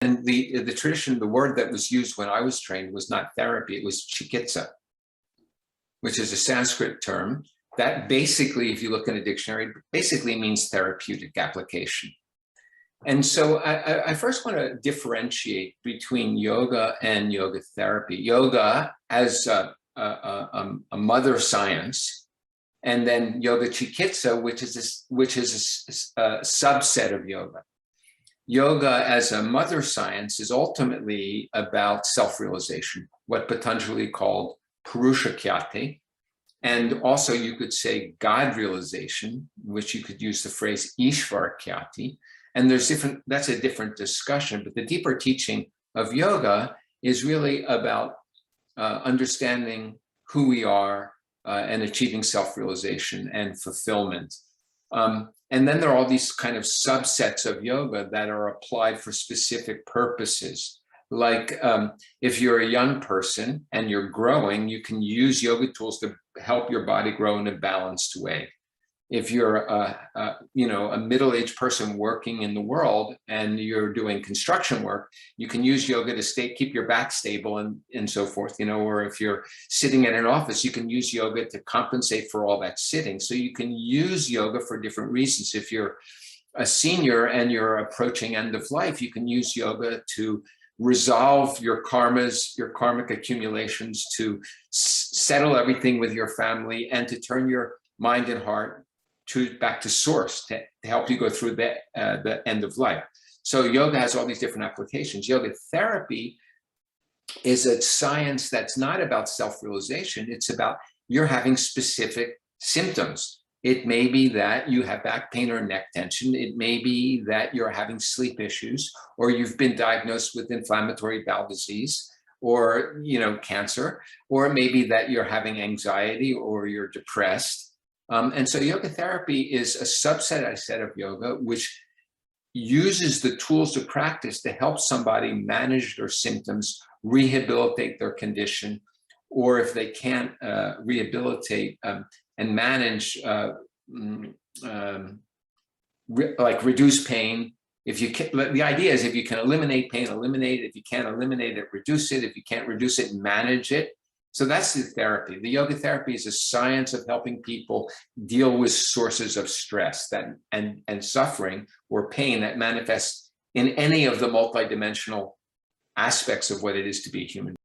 the tradition, the word that was used when I was trained was not therapy, it was chikitsa, which is a Sanskrit term that basically, if you look in a dictionary, basically means therapeutic application. And so I first want to differentiate between yoga and yoga therapy. Yoga as a mother science, and then yoga chikitsa, which is a subset of yoga. Yoga as a mother science is ultimately about self-realization, what Patanjali called Purusha Kyati. And also you could say God realization, which you could use the phrase Ishvara Kyati. And that's a different discussion, but the deeper teaching of yoga is really about understanding who we are and achieving self-realization and fulfillment. And then there are all these kind of subsets of yoga that are applied for specific purposes. Like if you're a young person and you're growing, you can use yoga tools to help your body grow in a balanced way. If you're a middle-aged person working in the world and you're doing construction work, you can use yoga to keep your back stable and so forth, or if you're sitting in an office, you can use yoga to compensate for all that sitting. So you can use yoga for different reasons. If you're a senior and you're approaching end of life, you can use yoga to resolve your karmas, your karmic accumulations, to settle everything with your family, and to turn your mind and heart back to source to help you go through the end of life. So yoga has all these different applications. Yoga therapy is a science that's not about self-realization. It's about you're having specific symptoms. It may be that you have back pain or neck tension. It may be that you're having sleep issues, or you've been diagnosed with inflammatory bowel disease, or cancer, or it may be that you're having anxiety or you're depressed. And so yoga therapy is a subset, I said, of yoga, which uses the tools to practice to help somebody manage their symptoms, rehabilitate their condition, or if they can't rehabilitate and manage, like reduce pain. If you can, the idea is if you can eliminate pain, eliminate it. If you can't eliminate it, reduce it. If you can't reduce it, manage it. So that's the therapy. The yoga therapy is a science of helping people deal with sources of stress and suffering or pain that manifests in any of the multidimensional aspects of what it is to be human.